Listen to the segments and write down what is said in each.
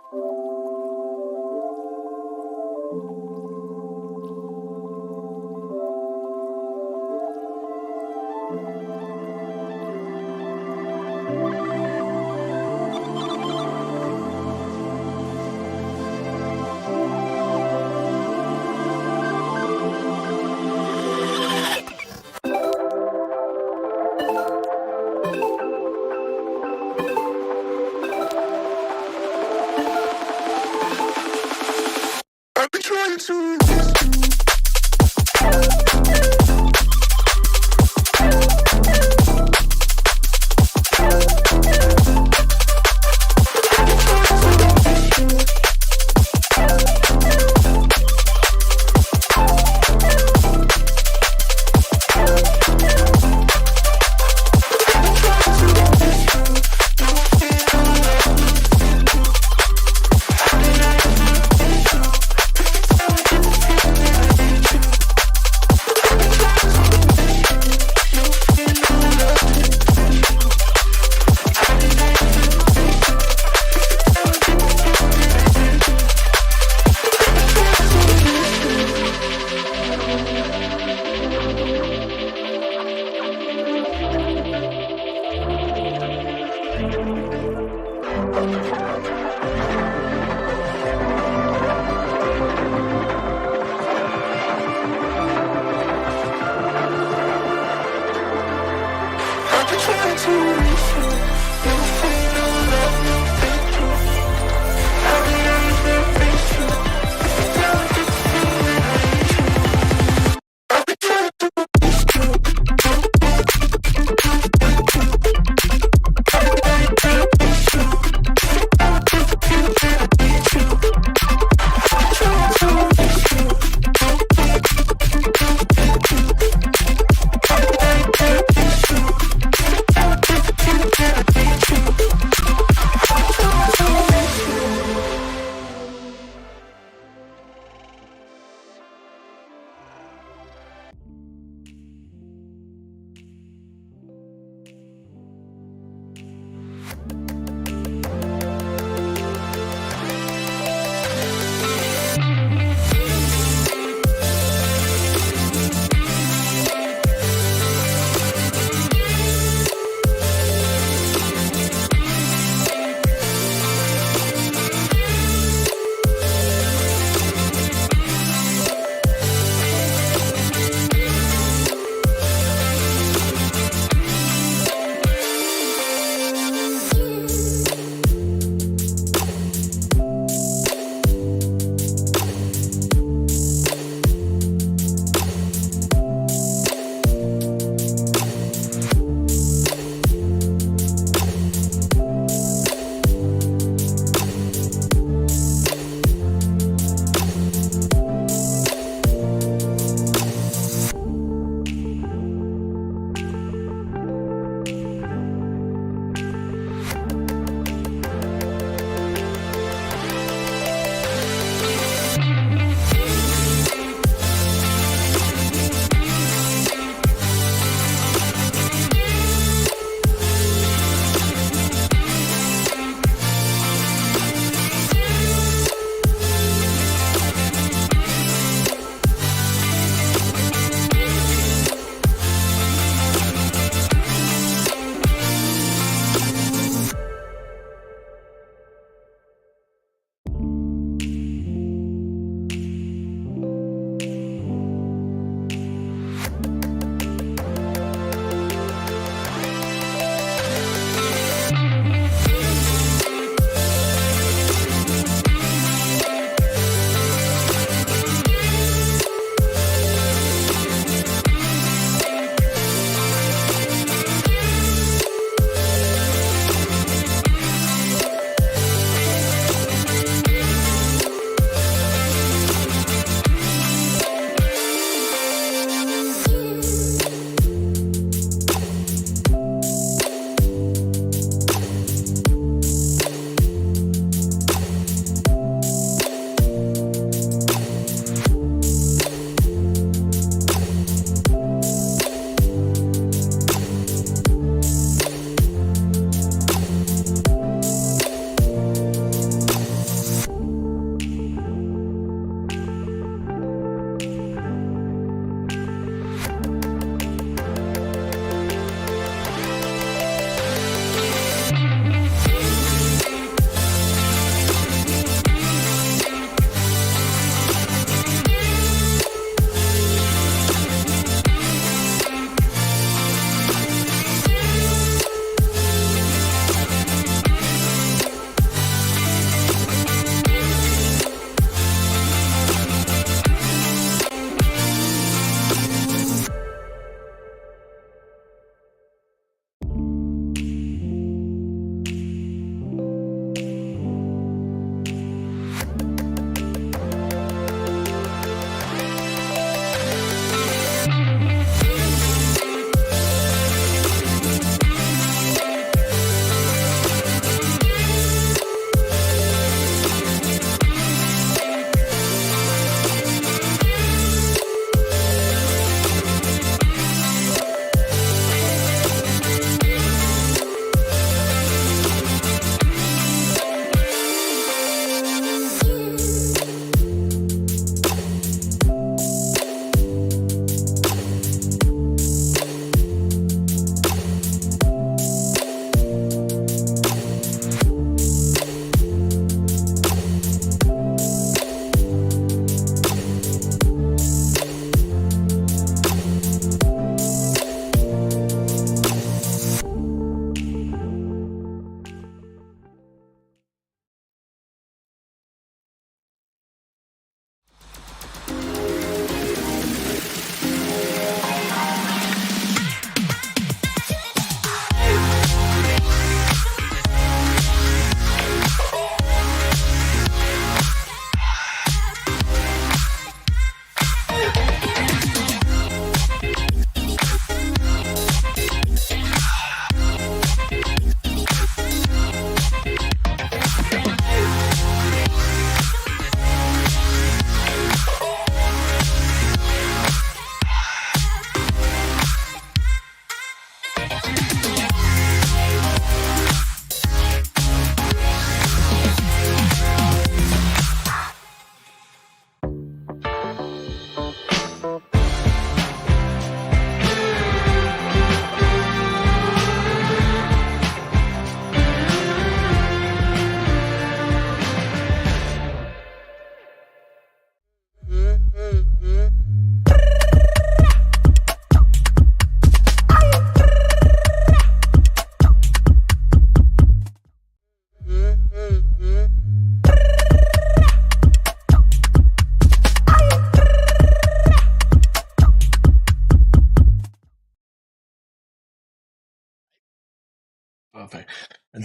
I've been trying to.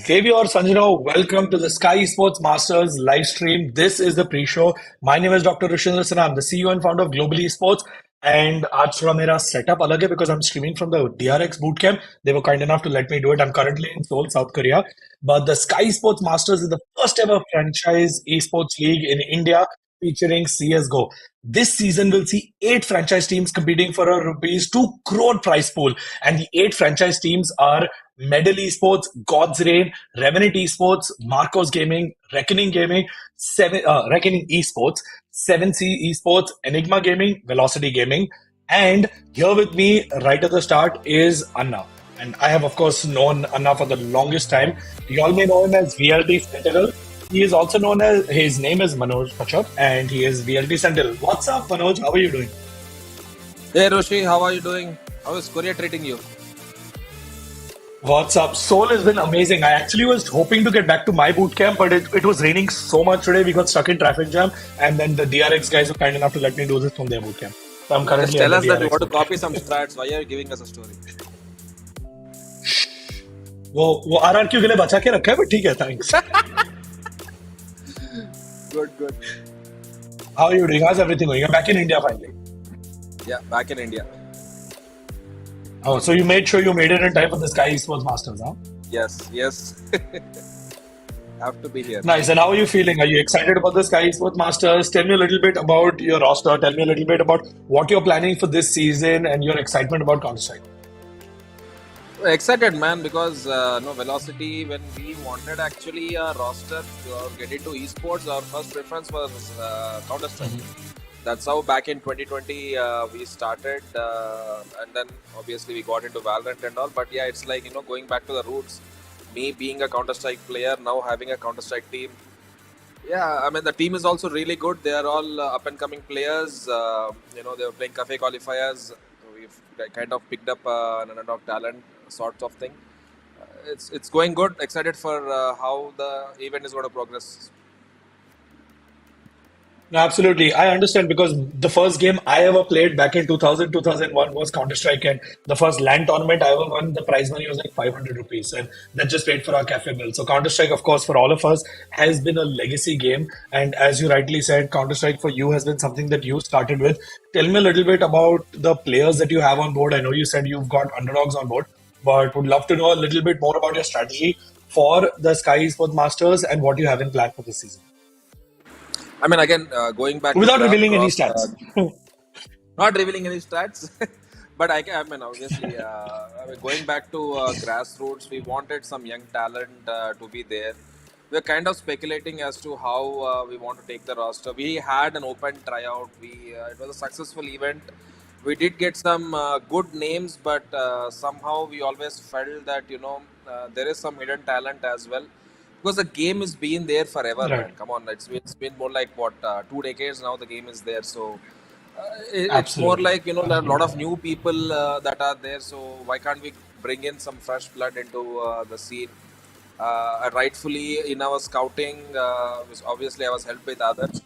Xavier or Sanjana, welcome to the Skyesports Masters live stream. This is the pre-show. My name is Dr. Rishindra Sinha. I'm the CEO and founder of Global Esports. And आज थोड़ा मेरा setup अलग है because I'm streaming from the DRX bootcamp. They were kind enough to let me do it. I'm currently in Seoul, South Korea. But the Skyesports Masters is the first ever franchise esports league in India featuring Csgo. This season will see 8 franchise teams competing for a rupees 2 crore prize pool. And the 8 franchise teams are Medal Esports, God's Reign, Revenant Esports, Marcos Gaming, Reckoning Gaming, Reckoning Esports, 7C Esports, Enigma Gaming, Velocity Gaming. And here with me right at the start is Anna. And I have, of course, known Anna for the longest time. You all may know him as VLT Sentinel. He is also known as, his name is Manoj Pachap, and he is VLT Sentinel. What's up, Manoj? How are you doing? Hey Roshi, how are you doing? How is Korea treating you? What's up? Seoul has been amazing. I actually was hoping to get back to my boot camp, but it was raining so much today. We got stuck in traffic jam, and then the DRX guys were kind enough to let me do this from their boot camp. So I'm currently Just tell at us the that you DRX want to boot camp. copy some strats. Why are you giving us a story? वो RRQ के लिए बचा के रखा है, but ठीक है, thanks. Good. How are you doing? How's everything going? You're back in India finally. Yeah, back in India. Oh, so you made sure you made it in time for the Skyesports Masters, huh? Yes. Have to be here. Nice. And how are you feeling? Are you excited about the Skyesports Masters? Tell me a little bit about your roster. Tell me a little bit about what you're planning for this season and your excitement about Counter-Strike. Excited, man, because Velocity, when we wanted actually a roster to get into esports, our first preference was Counter-Strike. That's how back in 2020 we started, and then obviously we got into Valorant and all. But yeah, it's like, going back to the roots. Me being a Counter-Strike player, now having a Counter-Strike team. Yeah, I mean, the team is also really good. They are all up-and-coming players. They were playing cafe qualifiers. So we've kind of picked up an underdog talent sorts of thing. It's going good. Excited for how the event is going to progress. Absolutely. I understand because the first game I ever played back in 2000, 2001 was Counter-Strike, and the first LAN tournament I ever won, the prize money was like 500 rupees, and that just paid for our cafe bill. So Counter-Strike, of course, for all of us has been a legacy game. And as you rightly said, Counter-Strike for you has been something that you started with. Tell me a little bit about the players that you have on board. I know you said you've got underdogs on board, but would love to know a little bit more about your strategy for the Skyesports Masters and what you have in plan for this season. I mean, again, going back Without to revealing any stats. Not revealing any stats, but I mean, obviously, going back to grassroots, we wanted some young talent to be there. We're kind of speculating as to how we want to take the roster. We had an open tryout. It was a successful event. We did get some good names, but somehow we always felt that there is some hidden talent as well. Because the game has been there forever, Right. man. Come on, it's been more like 2 decades now. The game is there, so it's more Absolutely. like there are a lot of new people that are there. So why can't we bring in some fresh blood into the scene? Rightfully, in our scouting, obviously I was helped with others,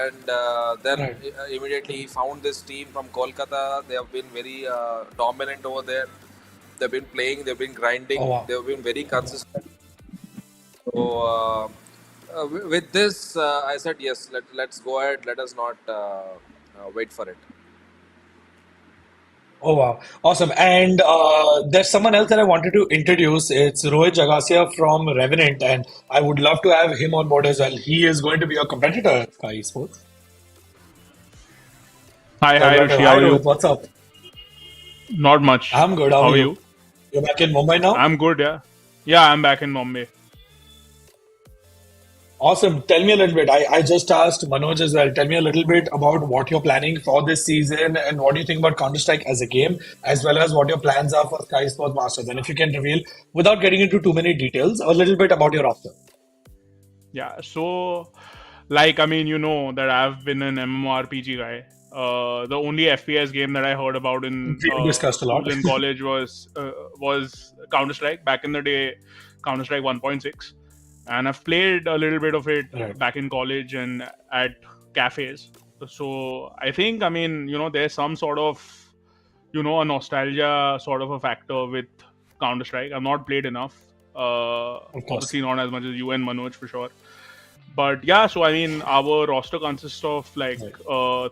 and then Right. immediately found this team from Kolkata. They have been very dominant over there. They've been playing. They've been grinding. Oh, wow. They've been very consistent. So with this, I said yes. Let's go ahead. Let us not wait for it. Oh, wow. Awesome. And there's someone else that I wanted to introduce. It's Rohit Jagasia from Revenant, and I would love to have him on board as well. He is going to be a competitor at Sky Esports. Hi, So I'd love to- Rishi. Hi, How are Rohit. you? What's up? Not much. I'm good. How are you? You're back in Mumbai now? I'm good, yeah. Yeah, I'm back in Bombay. Awesome. Tell me a little bit. I just asked Manoj as well. Tell me a little bit about what you're planning for this season and what do you think about Counter-Strike as a game, as well as what your plans are for Sky Sports Masters. And if you can reveal, without getting into too many details, a little bit about your roster. Yeah, so, like, I mean, you know that I've been an MMORPG guy. The only FPS game that I heard about in We discussed a lot. school and college was Counter-Strike. Back in the day, Counter-Strike 1.6. And I've played a little bit of it Right. back in college and at cafes. So I think, I mean, there's some sort of, a nostalgia sort of a factor with Counter-Strike. I've not played enough. Of course. Obviously not as much as you and Manoj for sure. But yeah, so I mean, our roster consists of like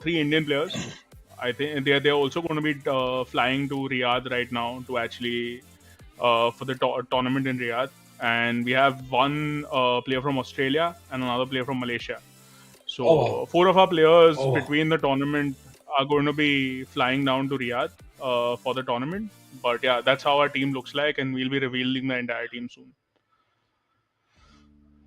three Indian players. I think they're also going to be flying to Riyadh right now to actually for the tournament in Riyadh. And we have one player from Australia and another player from Malaysia. So four of our players between the tournament are going to be flying down to Riyadh for the tournament. But yeah, that's how our team looks like, and we'll be revealing the entire team soon.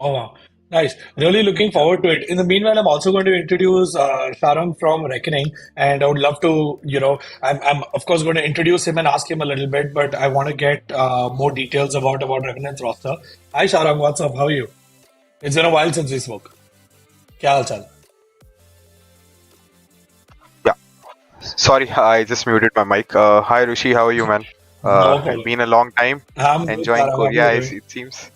Oh, wow. Nice. Really looking forward to it. In the meanwhile, I'm also going to introduce Sharang from Reckoning, and I would love to, I'm of course going to introduce him and ask him a little bit, but I want to get more details about Reckoning's roster. Hi, Sharang. What's up? How are you? It's been a while since we spoke. Kya haal chal? Yeah, sorry, I just muted my mic. Hi Rishi, how are you, man? No problem. It's been a long time. I'm good, Enjoying Sharang. How are Korea, you doing? it seems.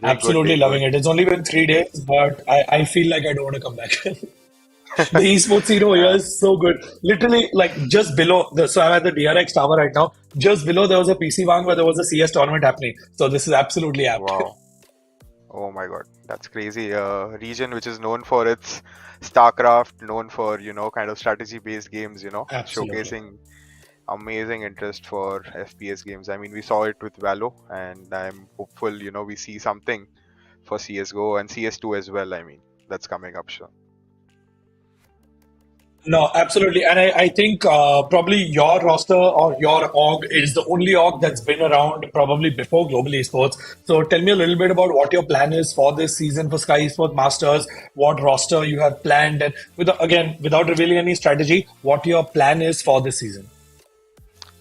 Doing good, Absolutely doing loving good. it. It's only been 3 days, but I feel like I don't want to come back. The esports scene over here Uh, is so good. Literally, like just below so I'm at the DRX tower right now. Just below there was a PC Wang where there was a CS tournament happening. So this is absolutely apt. wow. Oh my God, that's crazy. Region which is known for its StarCraft, known for, kind of strategy-based games, Absolutely. showcasing amazing interest for FPS games. I mean, we saw it with Valo, and I'm hopeful, we see something for CSGO and CS2 as well. I mean, that's coming up soon. No, absolutely. And I think probably your roster or your org is the only org that's been around probably before Global Esports. So tell me a little bit about what your plan is for this season for Skyesports Masters, what roster you have planned, and without revealing any strategy, what your plan is for this season.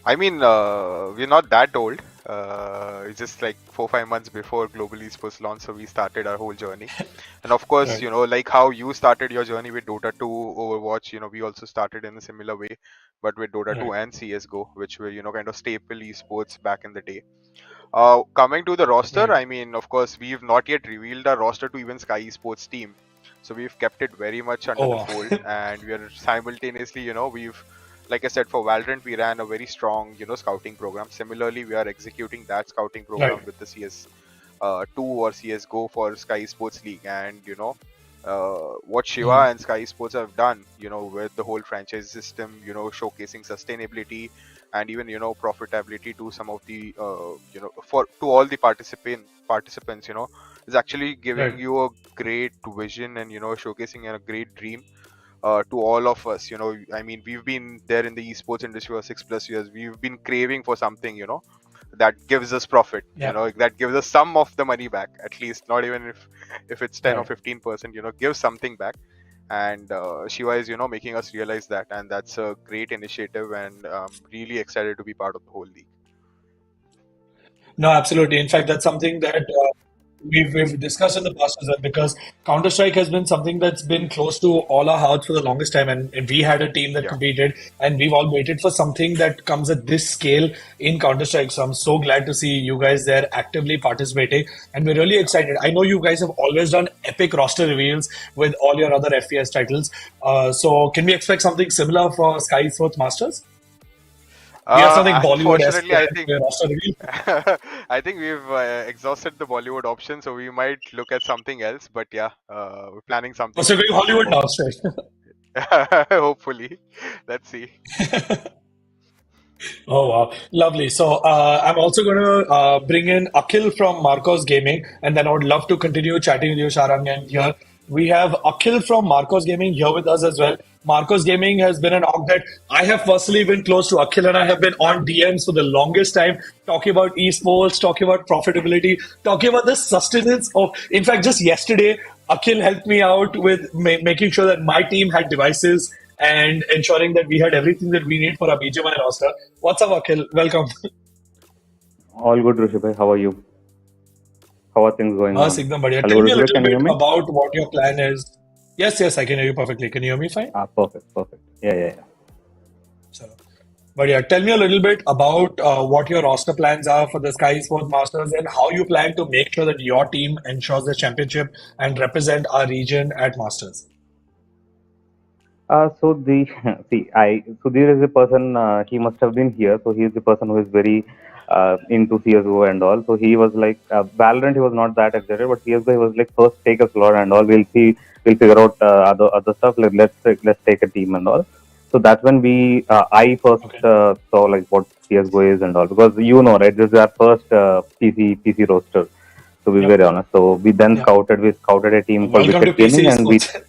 I mean, we're not that old. It's just like 4-5 months before Global Esports launch, so we started our whole journey. And of course, Right. like how you started your journey with Dota 2, Overwatch, we also started in a similar way, but with Dota 2 Right. and CSGO, which were, kind of staple esports back in the day. Coming to the roster, Right. I mean, of course, we've not yet revealed our roster to even Sky Esports team. So we've kept it very much under Oh, the wow. fold, and we are simultaneously, like I said, for Valorant, we ran a very strong, scouting program. Similarly, we are executing that scouting program Right. with the CS2 or CSGO for Sky Sports League. And, what Shiva Mm. and Sky Sports have done, with the whole franchise system, showcasing sustainability and even, profitability to some of the, to all the participants, is actually giving Right. you a great vision and, showcasing a great dream to all of us. I mean, we've been there in the esports industry for 6+ years. We've been craving for something, that gives us profit, Yeah. that gives us some of the money back, at least, not even if it's 10 or Right. 15%, give something back. And Shiva is, making us realize that, and that's a great initiative, and really excited to be part of the whole league. No, absolutely. In fact, that's something that we've discussed in the past as well, because Counter Strike has been something that's been close to all our hearts for the longest time, and we had a team that Yeah. competed, and we've all waited for something that comes at this scale in Counter Strike. So I'm so glad to see you guys there actively participating, and we're really excited. I know you guys have always done epic roster reveals with all your other FPS titles. So can we expect something similar for Sky Sports Masters? We have something Bollywood-esque Unfortunately, I think for your roster reveal. I think we've exhausted the Bollywood option, so we might look at something else. But yeah, we're planning Oh, something so very going cool Hollywood for. now, straight. Hopefully, let's see. Oh, wow. Lovely. So I'm also going to bring in Akhil from Marcos Gaming, and then I would love to continue chatting with you, Sharang. And here we have Akhil from Marcos Gaming here with us as well. Marcos Gaming has been an org that I have personally been close to. Akhil and I have been on DMs for the longest time, talking about esports, talking about profitability, talking about the sustenance of. In fact, just yesterday, Akhil helped me out with making sure that my team had devices and ensuring that we had everything that we need for our BGMI roster. What's up, Akhil? Welcome. All good, Rishabh. How are you? How are things going Bas, on? ekdam badhiya. Hello, Tell me a Rishabh. little Can you bit hear me? about what your plan is. Yes, I can hear you perfectly. Can you hear me fine? Perfect. Yeah. So, but yeah, tell me a little bit about what your roster plans are for the Sky Sports Masters and how you plan to make sure that your team ensures the championship and represent our region at Masters. So the see, I so there is a person. He must have been here. So he is the person who is very into CSGO and all. So he was like, Valorant, he was not that excited, but CSGO, he was like, first take a slot and all. We'll see, we'll figure out other stuff. Like, let's take a team and all. So that's when I first saw like what CSGO is and all, because right, this is our first PC roster, to be very honest. So we then scouted a team called Welcome to Wicked Gaming, PC and we Sports.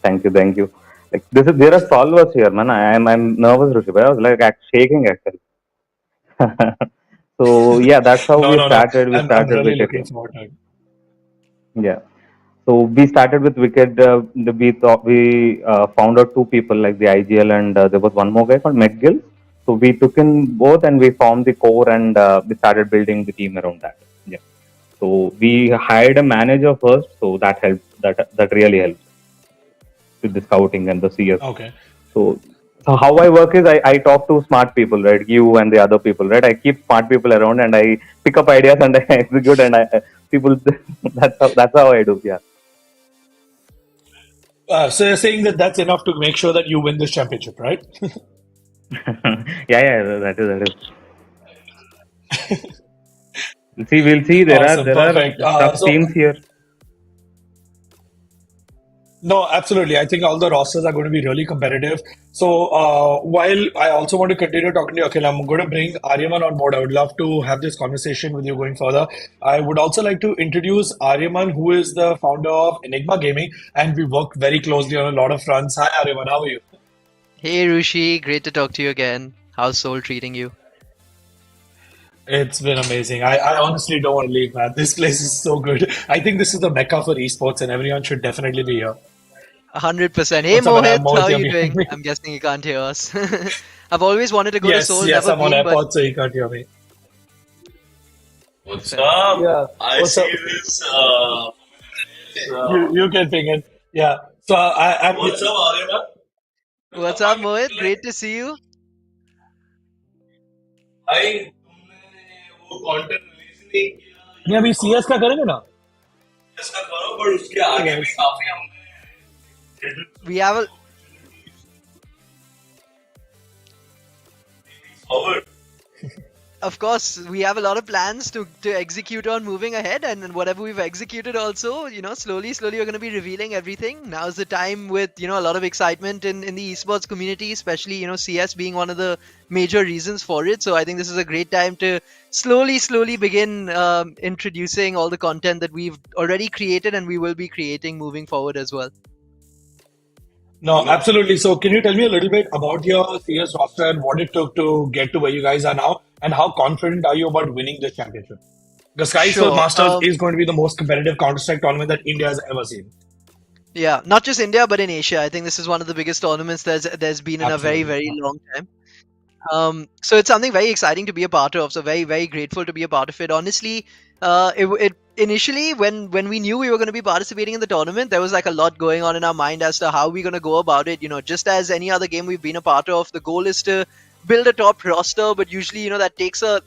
thank you. Like there are solvers here, man. I'm nervous, Rishi. I was like shaking actually. So yeah, that's how we No. started. We I'm started really Wicked looking Gaming. forward to it. Yeah. So we started with Wicked. We found out two people like the IGL, and there was one more guy called McGill. So we took in both, and we formed the core, and we started building the team around that. Yeah. So we hired a manager first, so that helped. That really helped with the scouting and the CS. Okay. So how I work is I talk to smart people, right? You and the other people, right? I keep smart people around, and I pick up ideas and I execute, and people. That's how I do. Yeah. So you're saying that that's enough to make sure that you win this championship, right? Yeah, that is. We'll see. There Awesome, are perfect. tough teams here. No, absolutely. I think all the rosters are going to be really competitive. So while I also want to continue talking to you, Akhil, I'm going to bring Aryaman on board. I would love to have this conversation with you going further. I would also like to introduce Aryaman, who is the founder of Enigma Gaming, and we work very closely on a lot of fronts. Hi, Aryaman, how are you? Hey Rushi, great to talk to you again. How's Seoul treating you? It's been amazing. I honestly don't want to leave, man. This place is so good. I think this is the mecca for esports, and everyone should definitely be here. 100%. Hey What's up, man? Mohit, Mohit how are here you behind doing? me. I'm guessing you can't hear us. I've always wanted to go to Yes, Seoul, yes, never I'm on been, but airport, so you can't hear me. What's up? Yeah. I What's see up? this. You can ping in. Yeah. So I'm. What's up, Arya? what's up Mohit? Great to see you. भाई तुमने वो content release नहीं किया नहीं अभी CS का करेंगे ना इसका करो पर उसके आगे भी काफी हमने We have a forward Of course, we have a lot of plans to execute on moving ahead, and whatever we've executed also, slowly we're going to be revealing everything. Now's the time with, a lot of excitement in the esports community, especially, CS being one of the major reasons for it. So I think this is a great time to slowly begin introducing all the content that we've already created and we will be creating moving forward as well. No, absolutely. So can you tell me a little bit about your CS roster and what it took to get to where you guys are now, and how confident are you about winning this championship? The Skyesports Sure. Masters is going to be the most competitive Counter-Strike tournament that India has ever seen. Yeah, not just India, but in Asia. I think this is one of the biggest tournaments there's been in a very, Absolutely. very long time. So it's something very exciting to be a part of. So very, very grateful to be a part of it. Honestly, it initially when we knew we were going to be participating in the tournament, there was like a lot going on in our mind as to how we're going to go about it. Just as any other game we've been a part of, the goal is to build a top roster, but usually that takes a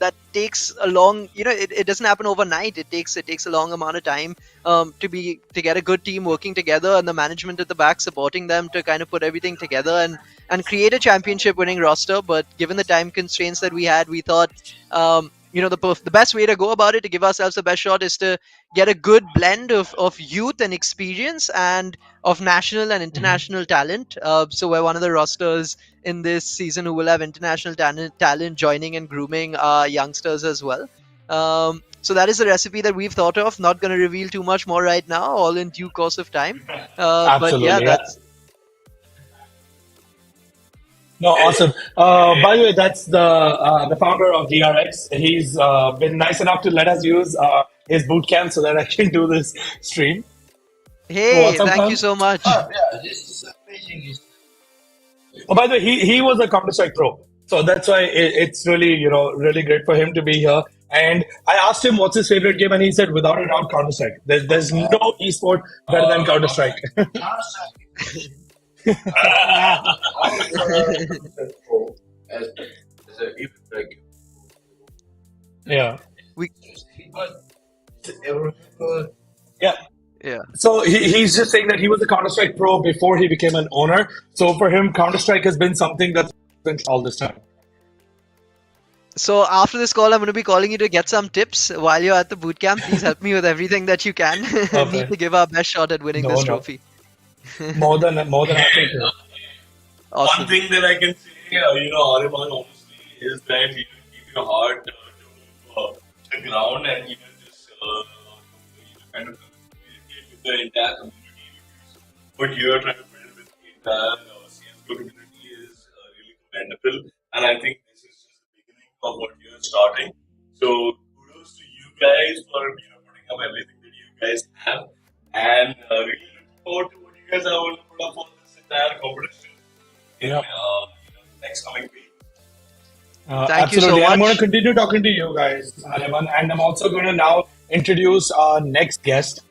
long, it doesn't happen overnight. It takes a long amount of time to get a good team working together, and the management at the back supporting them to kind of put everything together and create a championship winning roster. But given the time constraints that we had, we thought the best way to go about it, to give ourselves the best shot, is to get a good blend of youth and experience and of national and international talent. So we're one of the rosters in this season who will have international talent joining and grooming youngsters as well. So that is the recipe that we've thought of. Not going to reveal too much more right now, all in due course of time. But yeah, that's... No, awesome. By the way, that's the founder of DRX. He's been nice enough to let us use his boot camp so that I can do this stream. Hey, what's up, thank man? you so much. yeah, this is amazing. Oh, by the way, he was a Counter-Strike pro. So that's why it's really, really great for him to be here. And I asked him what's his favorite game, and he said, without a doubt, Counter-Strike. There's no esport better than Counter-Strike. Yeah. Yeah. Yeah. So he's just saying that he was a Counter-Strike pro before he became an owner. So for him, Counter-Strike has been something that's been all this time. So after this call, I'm going to be calling you to get some tips while you're at the boot camp. Please help me with everything that you can. Need to Perfect. give our best shot at winning No, this no. trophy. More than happy to. One Awesome. thing that I can say, Ariman, honestly, is that keep your heart to the ground and just kind of communicate with the entire community. What you're trying to build with the entire CSGO community is really commendable, and I think this is just the beginning of what you're starting. So kudos to you guys for putting up everything that you guys have, and really looking forward to what you guys are going to put up for this entire competition in Yeah. next coming week. Thank you so Absolutely. And I'm going much. to continue talking to you guys, Aliman, and I'm also going to now introduce our next guest.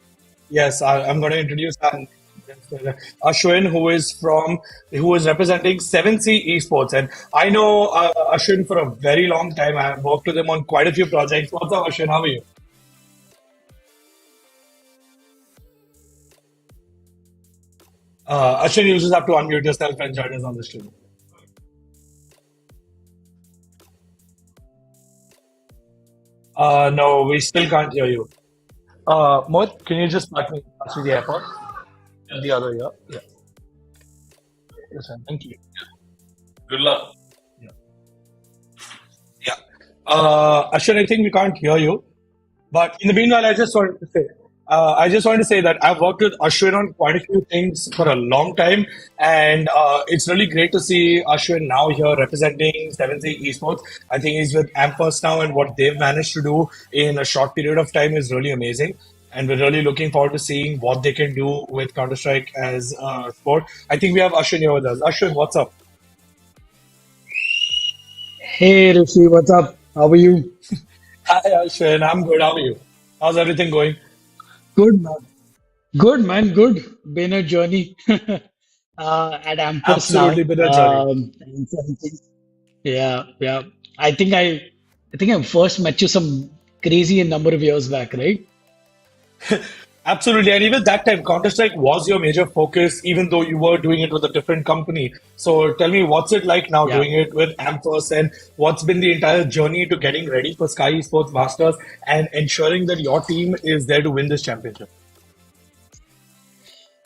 Yes, I'm going to introduce our next guest, Ashwin, who is representing 7C Esports, and I know Ashwin for a very long time. I've worked with him on quite a few projects. What's up, Ashwin? How are you? Ashwin, you just have to unmute yourself and join us on the stream. No, we still can't hear you. Mohit, can you just pass me the airport? The other ear. Yeah. Yes, sir. Thank you. Good luck. Yeah. Ashwin, I think we can't hear you. But in the meanwhile, I just wanted to say that I've worked with Ashwin on quite a few things for a long time, and it's really great to see Ashwin now here representing 7C Esports. I think he's with Ampers now, and what they've managed to do in a short period of time is really amazing. And we're really looking forward to seeing what they can do with Counter-Strike as a sport. I think we have Ashwin here with us. Ashwin, what's up? Hey Rishi, what's up? How are you? Hi, Ashwin. I'm good. How are you? How's everything going? Good man. Good man, good. Been a journey at Ampers now. Absolutely been a journey. And 17. Yeah, yeah. I think I first met you some crazy number of years back, right? Absolutely. And even that time, Counter Strike was your major focus, even though you were doing it with a different company. So tell me, what's it like now Yeah. doing it with Ampers, and what's been the entire journey to getting ready for Skyesports Masters and ensuring that your team is there to win this championship?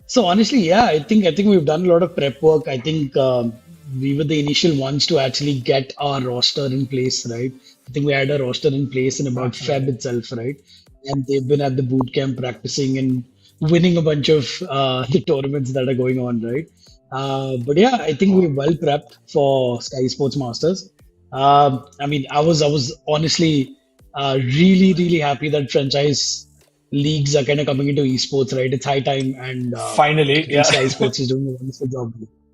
So honestly, yeah, I think we've done a lot of prep work. I think we were the initial ones to actually get our roster in place, right? I think we had a roster in place in about Feb itself, right? And they've been at the boot camp practicing and winning a bunch of the tournaments that are going on, right? But yeah, I think we're well prepped for Sky Sports Masters. I mean, I was honestly really happy that franchise leagues are kind of coming into esports, right? It's high time, and Finally, I yeah. think Sky Sports is doing a wonderful job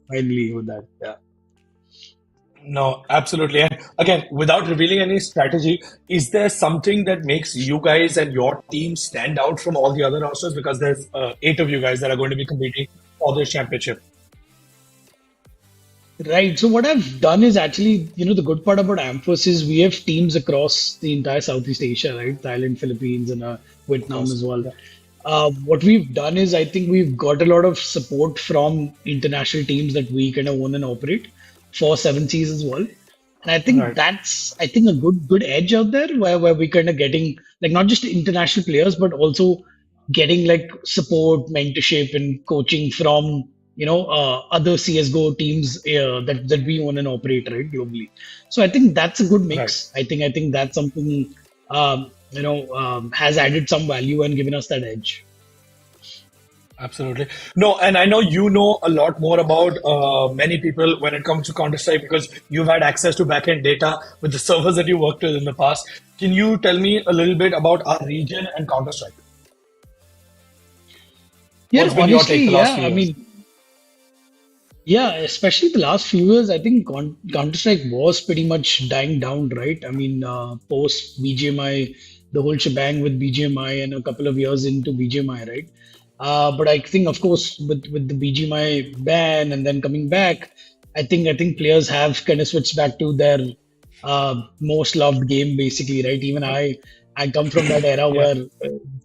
finally with that. Yeah. No, absolutely. And again, without revealing any strategy, is there something that makes you guys and your team stand out from all the other rosters? Because there's 8 of you guys that are going to be competing for this championship. Right. So what I've done is actually, the good part about Amphos is we have teams across the entire Southeast Asia, right? Thailand, Philippines, and Of Vietnam course. as well. Yeah. What we've done is I think we've got a lot of support from international teams that we kind of own and operate for 7Cs as well. And I think Right. that's a good edge out there where we kind of getting like not just international players, but also getting like support, mentorship, and coaching from other CS:GO teams that we own and operate, right, globally. So I think that's a good Right. mix. I think that's something has added some value and given us that edge. Absolutely. No, and I know you know a lot more about many people when it comes to Counter-Strike because you've had access to backend data with the servers that you worked with in the past. Can you tell me a little bit about our region and Counter-Strike? Yeah, What's been your take honestly, the last yeah. few I years? mean, yeah, especially the last few years, I think Counter-Strike was pretty much dying down, right? I mean, post BGMI, the whole shebang with BGMI and a couple of years into BGMI, right? But I think, of course, with the BGMI ban and then coming back, I think players have kind of switched back to their most loved game, basically, right? Even I come from that era Yeah.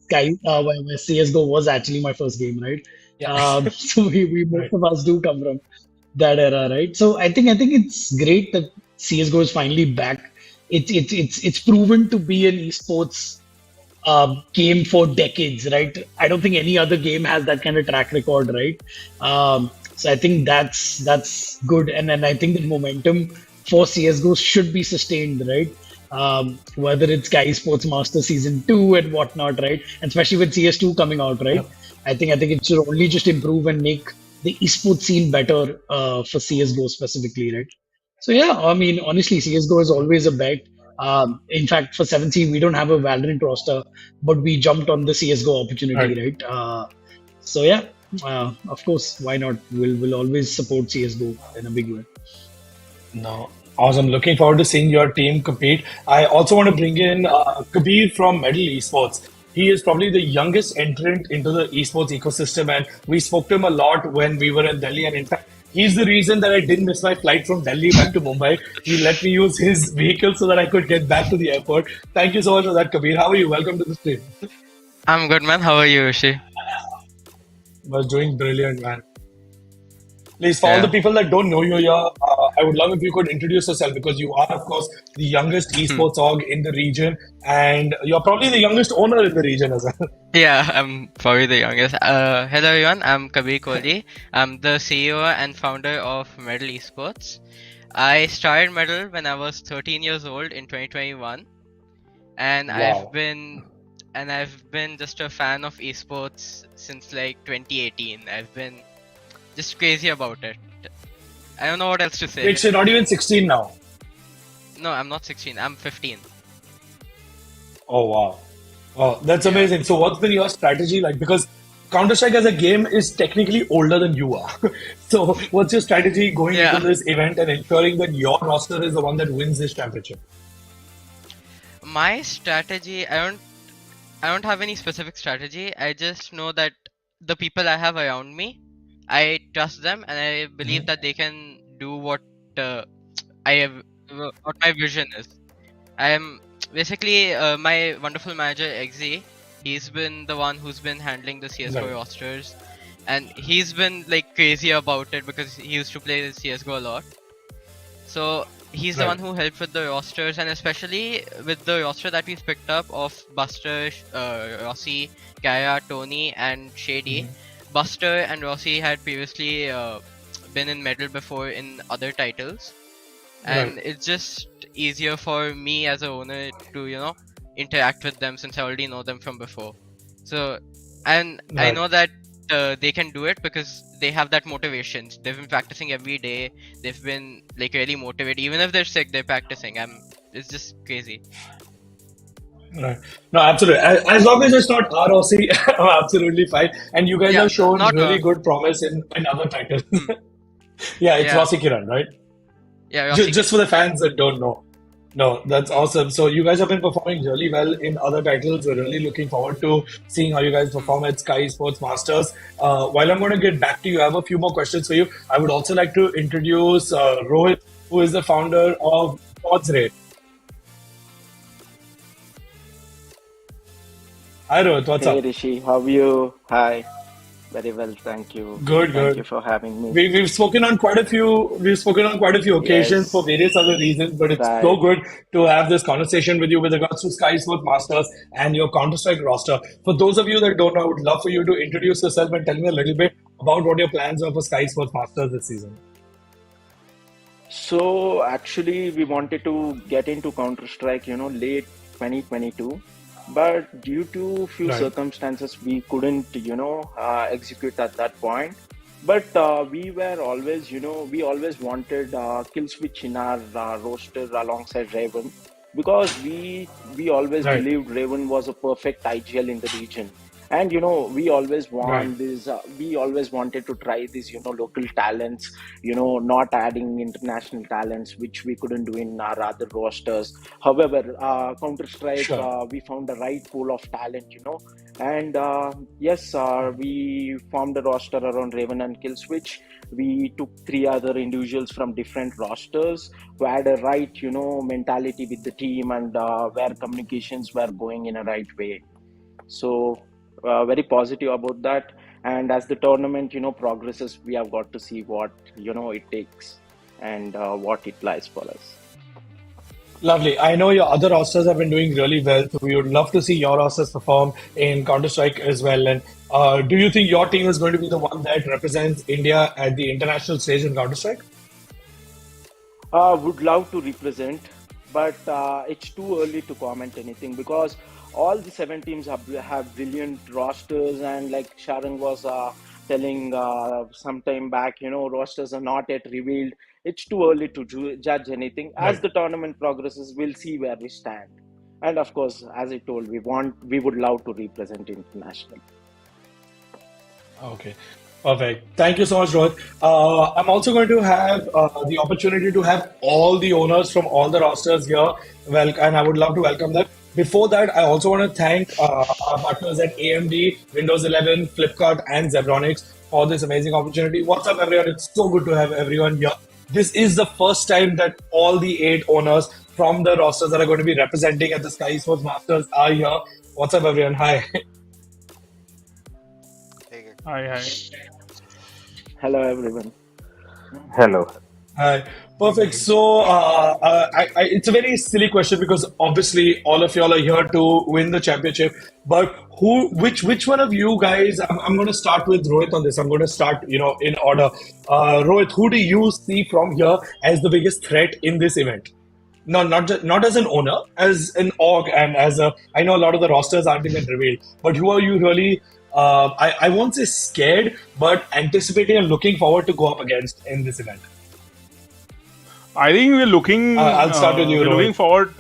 where where CS:GO was actually my first game, right? Yeah. So we Right. most of us do come from that era, right? So I think it's great that CS:GO is finally back. it's proven to be an esports game for decades, right? I don't think any other game has that kind of track record, right? So I think that's good, and I think the momentum for CS:GO should be sustained, right? Whether it's Skyesports Masters Season 2 and whatnot, right? And especially with CS2 coming out, right? I think it should only just improve and make the esports scene better for CS:GO specifically, right? So yeah, I mean, honestly, CS:GO is always a bet. In fact, for 7C, we don't have a Valorant roster, but we jumped on the CS:GO opportunity, Right. right? So yeah, of course, why not? We'll always support CS:GO in a big way. No, awesome. Looking forward to seeing your team compete. I also want to bring in Kabir from Medal Esports. He is probably the youngest entrant into the esports ecosystem, and we spoke to him a lot when we were in Delhi. And in fact, he's the reason that I didn't miss my flight from Delhi back to Mumbai. He let me use his vehicle so that I could get back to the airport. Thank you so much for that, Kabir. How are you? Welcome to the stream. I'm good, man. How are you, Rishi? Was doing brilliant, man. Please, for all Yeah. the people that don't know you here, I would love if you could introduce yourself because you are, of course, the youngest esports org in the region, and you're probably the youngest owner in the region as well. Yeah, I'm probably the youngest. Hello, everyone. I'm Kabir Kohli. I'm the CEO and founder of Medal Esports. I started Medal when I was 13 years old in 2021, and Wow. I've been just a fan of esports since like 2018. I've been just crazy about it. I don't know what else to say. Wait, so you're not even 16 now. No, I'm not 16. I'm 15. Oh, wow. Wow, that's amazing. So, what's been your strategy like? Because Counter-Strike as a game is technically older than you are. So, what's your strategy going Yeah. into this event and ensuring that your roster is the one that wins this championship? My strategy, I don't have any specific strategy. I just know that the people I have around me, I trust them and I believe that they can do what I have, what my vision is. I am basically my wonderful manager Czgo. He's been the one who's been handling the CS:GO Right. rosters, and he's been like crazy about it because he used to play CS:GO a lot. So he's the Right. one who helped with the rosters, and especially with the roster that we've picked up of Buster, Rossi, Kaya, Tony, and Shady. Buster and Rossi had previously been in Medal before in other titles, and Right. it's just easier for me as a owner to interact with them since I already know them from before. So, and I Right. know that they can do it because they have that motivation. They've been practicing every day. They've been like really motivated. Even if they're sick, they're practicing. It's just crazy. Right. No, absolutely. As long as it's not ROC, I'm absolutely fine. And you guys Yeah, have shown not really good promise in other titles. Yeah, it's yeah, Rossi Kiran, right? yeah. Rossi Just for the fans that don't know. No, that's awesome. So you guys have been performing really well in other titles. We're really looking forward to seeing how you guys perform at Skyesports Masters. While I'm going to get back to you, I have a few more questions for you. I would also like to introduce Rohit, who is the founder of Pods Rate. Hi Rohit, what's Hey up? Rishi, how are you? Hi, very well, thank you. Good, Thank you good. for having me. We've spoken on quite a few occasions for Yes, various other reasons, but it's so right. good to have this conversation with you with regards to Sky Sports Masters and your Counter-Strike roster. For those of you that don't know, I would love for you to introduce yourself and tell me a little bit about what your plans are for Sky Sports Masters this season. So actually, we wanted to get into Counter-Strike, late 2022, but due to few Right. circumstances, we couldn't, execute at that point. But we were always, we always wanted kill switch in our roster alongside Raven because we always Right. believed Raven was a perfect IGL in the region. And we always Right. want this. We always wanted to try these, local talents. Not adding international talents, which we couldn't do in our other rosters. However, Counter Strike, Sure. we found the right pool of talent. And yes, we formed a roster around Raven and Killswitch. We took three other individuals from different rosters who had a right, mentality with the team and where communications were going in a right way. So very positive about that. And as the tournament, progresses, we have got to see what it takes and what it lies for us. Lovely. I know your other rosters have been doing really well, so we would love to see your rosters perform in Counter Strike as well. And do you think your team is going to be the one that represents India at the international stage in Counter Strike? Would love to represent, but it's too early to comment anything because all the 7 teams have brilliant rosters, and like Sharon was telling some time back, rosters are not yet revealed. It's too early to judge anything. As Right. the tournament progresses, we'll see where we stand. And of course, as I told, we would love to represent international. Okay, perfect. Thank you so much, Rohit. I'm also going to have the opportunity to have all the owners from all the rosters here. Well, and I would love to welcome them. Before that, I also want to thank our partners at AMD, Windows 11, Flipkart, and Zebronics for this amazing opportunity. What's up, everyone? It's so good to have everyone here. This is the first time that all the 8 owners from the rosters that are going to be representing at the Skyesports Masters are here. What's up, everyone? Hi. Hi. Hello, everyone. Hello. Hi. Perfect. So, it's a very silly question because obviously all of y'all are here to win the championship. But which one of you guys? I'm going to start with Rohit on this. I'm going to start, in order. Rohit, who do you see from here as the biggest threat in this event? No, not as an owner, as an org, and as a. I know a lot of the rosters aren't even revealed, but who are you really? I won't say scared, but anticipating and looking forward to go up against in this event. I think we're looking. I'll start with you, We're looking Rohit. forward.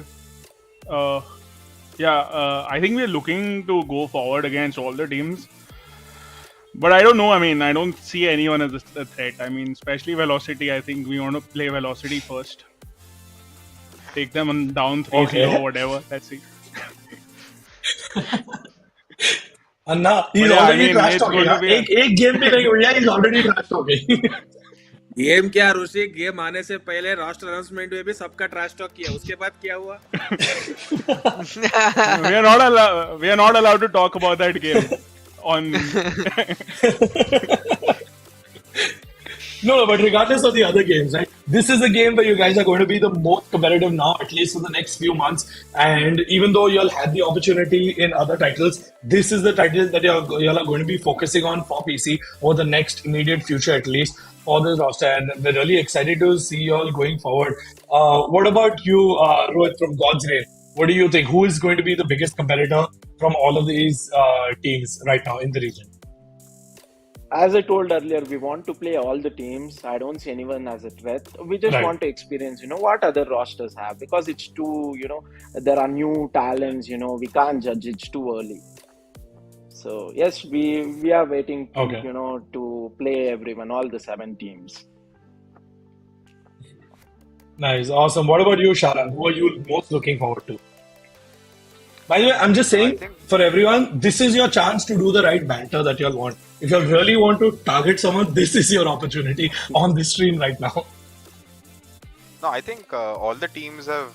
I think we're looking to go forward against all the teams. But I don't know. I mean, I don't see anyone as a threat. I mean, especially Velocity. I think we want to play Velocity first. Take them down 3-0 Okay. or whatever. Let's see. Anna, he's But yeah, I already mean, trash it's talking. going to be. एक game भी नहीं हुई है, he's already trash talking. Game क्या ऋषि, game आने से पहले राष्ट्र अनाउंसमेंट में भी सबका ट्रैश टॉक किया, उसके बाद क्या हुआ? We are not allowed to talk about that game on. No, but regardless of the other games, right? This is a game where you guys are going to be the most competitive now, at least for the next few months. And even though you'll have the opportunity in other titles, this is the title that y'all are going to be focusing on for PC over the next immediate future, at least for this roster. And we're really excited to see y'all going forward. What about you, Rohit from God's Reign? What do you think? Who is going to be the biggest competitor from all of these teams right now in the region? As I told earlier, we want to play all the teams. I don't see anyone as a threat. We just Right. want to experience, what other rosters have, because it's too, there are new talents, we can't judge. It's too early. So yes, we are waiting, Okay. to play everyone, all the 7 teams. Nice, awesome. What about you, Sharan? Who are you most looking forward to? By the way, I'm just I saying think for everyone, this is your chance to do the right banter that you'll want. If you really want to target someone, this is your opportunity on this stream right now. no, I think all the teams have,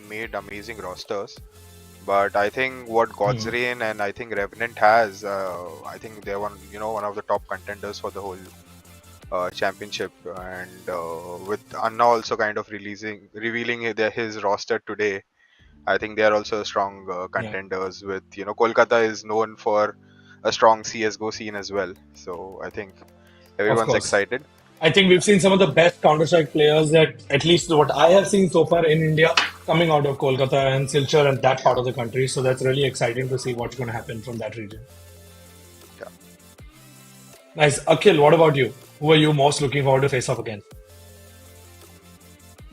made amazing rosters. But I think what God's Reign and I think Revenant has, I think they're one of the top contenders for the whole championship. And with Anna also kind of revealing his roster today, I think they are also strong contenders. With Kolkata is known for a strong CSGO scene as well. So I think everyone's course. excited. I think we've seen some of the best Counter-Strike players that, at least what I have seen so far in India, coming out of Kolkata and Silchar and that part of the country. So that's really exciting to see what's going to happen from that region. Yeah. Nice. Akhil, what about you? Who are you most looking forward to face off against?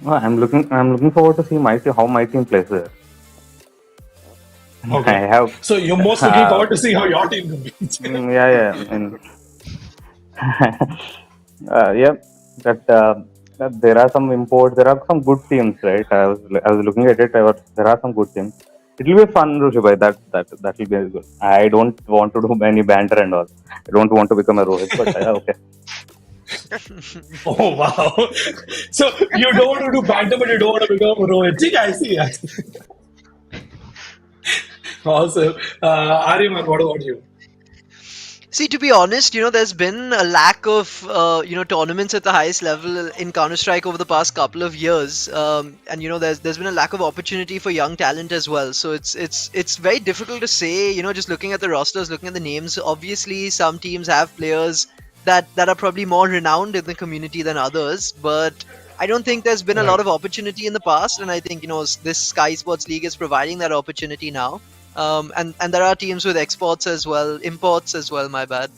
I'm looking forward to see how my team plays there. Okay. I have. So you're most looking forward to see how your team competes. Yeah. And that there are some imports. There are some good teams, right? I was looking at it. There are some good teams. It will be fun, Rushibhai. That will be good. I don't want to do any banter and all. I don't want to become a Rohit, but okay. Oh wow! So you don't want to do banter, but you don't want to become Rohit. I see. Awesome. Ariman, what about you? See, to be honest, there's been a lack of, tournaments at the highest level in Counter-Strike over the past couple of years, and there's been a lack of opportunity for young talent as well. So it's very difficult to say. Just looking at the rosters, looking at the names. Obviously, some teams have players that are probably more renowned in the community than others, but I don't think there's been a lot of opportunity in the past, and I think this Skyesports League is providing that opportunity now. And there are teams with imports as well. My bad.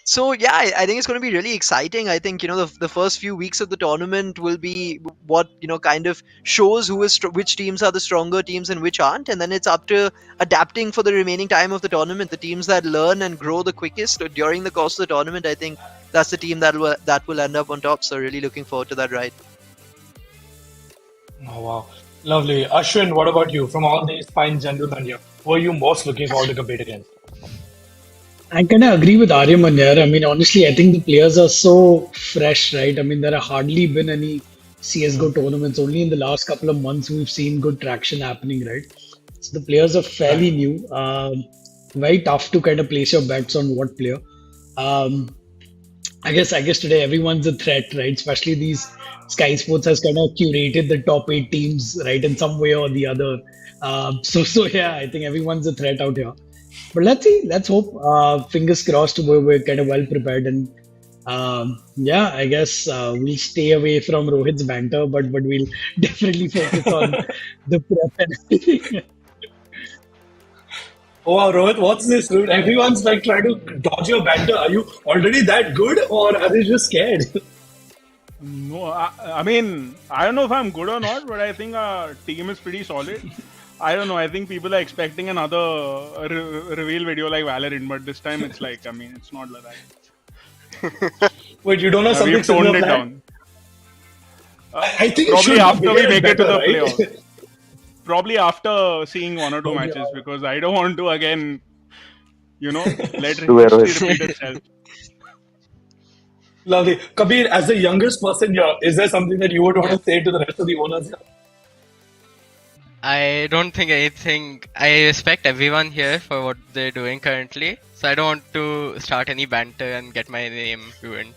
So yeah, I think it's going to be really exciting. I think the first few weeks of the tournament will be what kind of shows which teams are the stronger teams and which aren't, and then it's up to adapting for the remaining time of the tournament. The teams that learn and grow the quickest during the course of the tournament, I think that's the team that will end up on top. So really looking forward to that ride. Oh wow, lovely. Ashwin, what about you? From all these fine gentlemen here, who are you most looking forward to compete against? I kind of agree with Aryaman here. I mean, honestly, I think the players are so fresh, right? I mean, there have hardly been any CSGO tournaments. Only in the last couple of months we've seen good traction happening, right? So the players are fairly new. Very tough to kind of place your bets on what player. I guess today everyone's a threat, right? Especially these Skyesports has kind of curated the top 8 teams, right, in some way or the other. So yeah, I think everyone's a threat out here. But let's see, let's hope. Fingers crossed, we're kind of well prepared, and yeah, I guess we'll stay away from Rohit's banter, but we'll definitely focus on the prep and everything. Oh wow, Rohit, what's this, dude? Everyone's like trying to dodge your banter. Are you already that good, or are they just scared? No, I mean, I don't know if I'm good or not, but I think our team is pretty solid. I don't know. I think people are expecting another reveal video like Valorant, but this time it's like, I mean, it's not like that. Wait, you don't know something We've toned similar it plan? down. I think it Probably should after we get make it to better, the right? playoffs. Probably after seeing 1 or 2 matches, because I don't want to again, let history repeat itself. Lovely. Kabir, as the youngest person here, is there something that you would want to say to the rest of the owners here? I don't think anything. I respect everyone here for what they're doing currently, so I don't want to start any banter and get my name ruined.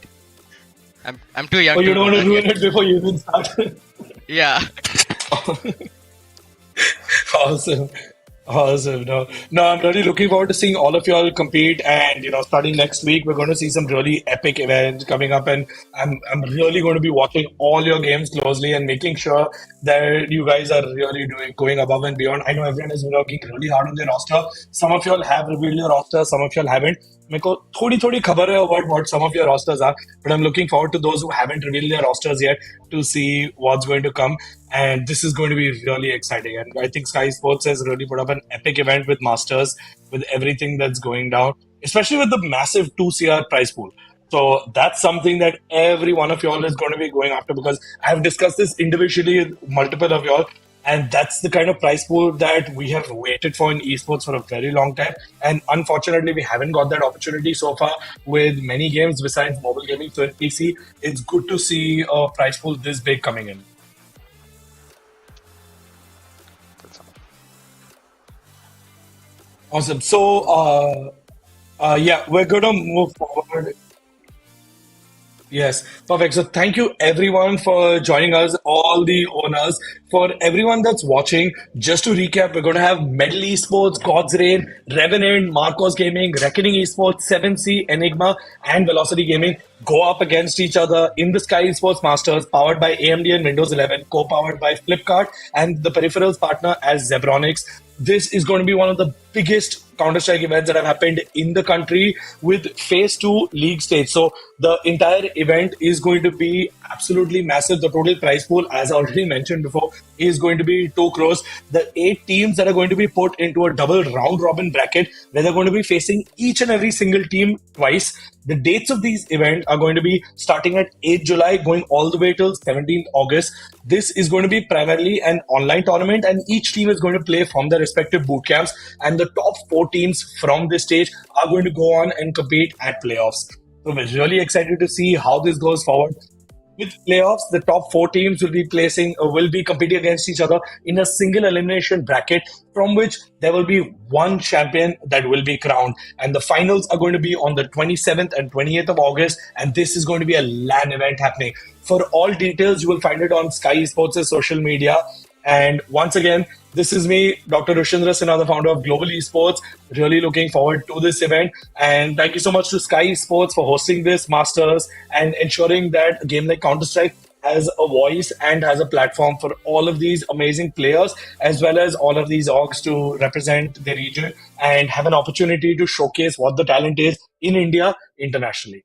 I'm too young. Oh, you to don't do want to that ruin yet. it before you even start? Yeah. Awesome. Awesome. No, I'm really looking forward to seeing all of you all compete. And, starting next week, we're going to see some really epic events coming up. And I'm really going to be watching all your games closely and making sure that you guys are really going above and beyond. I know everyone is working really hard on their roster. Some of you all have revealed your roster, some of you all haven't. मेरे को थोड़ी खबर है about what some of your rosters are, but I'm looking forward to those who haven't revealed their rosters yet to see what's going to come, and this is going to be really exciting. And I think Sky Sports has really put up an epic event with Masters, with everything that's going down, especially with the massive 2 CR prize pool. So that's something that every one of y'all is going to be going after, because I've discussed this individually with multiple of y'all. And that's the kind of prize pool that we have waited for in esports for a very long time. And unfortunately, we haven't got that opportunity so far with many games besides mobile gaming. So in PC, it's good to see a prize pool this big coming in. Awesome. So, yeah, we're going to move forward. Yes, perfect. So thank you everyone for joining us, all the owners. For everyone that's watching, just to recap, we're going to have Medal Esports, God's Reign, Revenant, Marcos Gaming, Reckoning Esports, 7C, Enigma, and Velocity Gaming go up against each other in the Skyesports Masters, powered by AMD and Windows 11, co-powered by Flipkart and the Peripherals Partner as Zebronics. This is going to be one of the biggest Counter-Strike events that have happened in the country with Phase 2 League stage. So the entire event is going to be absolutely massive. The total prize pool, as I already mentioned before, is going to be 2 crores. The 8 teams that are going to be put into a double round-robin bracket, where they're going to be facing each and every single team twice. The dates of these events are going to be starting at 8th July, going all the way till 17th August. This is going to be primarily an online tournament, and each team is going to play from their respective boot camps. And the top 4 teams from this stage are going to go on and compete at playoffs. So we're really excited to see how this goes forward. with playoffs, the top 4 teams will be competing against each other in a single elimination bracket, from which there will be one champion that will be crowned. And the finals are going to be on the 27th and 28th of August, and this is going to be a LAN event happening. For all details, you will find it on Sky Sports' social media. And once again, this is me, Dr. Rushindra Sinha, the founder of Global Esports. Really looking forward to this event. And thank you so much to Sky Sports for hosting this Masters and ensuring that a game like Counter-Strike has a voice and has a platform for all of these amazing players, as well as all of these orgs to represent their region and have an opportunity to showcase what the talent is in India internationally.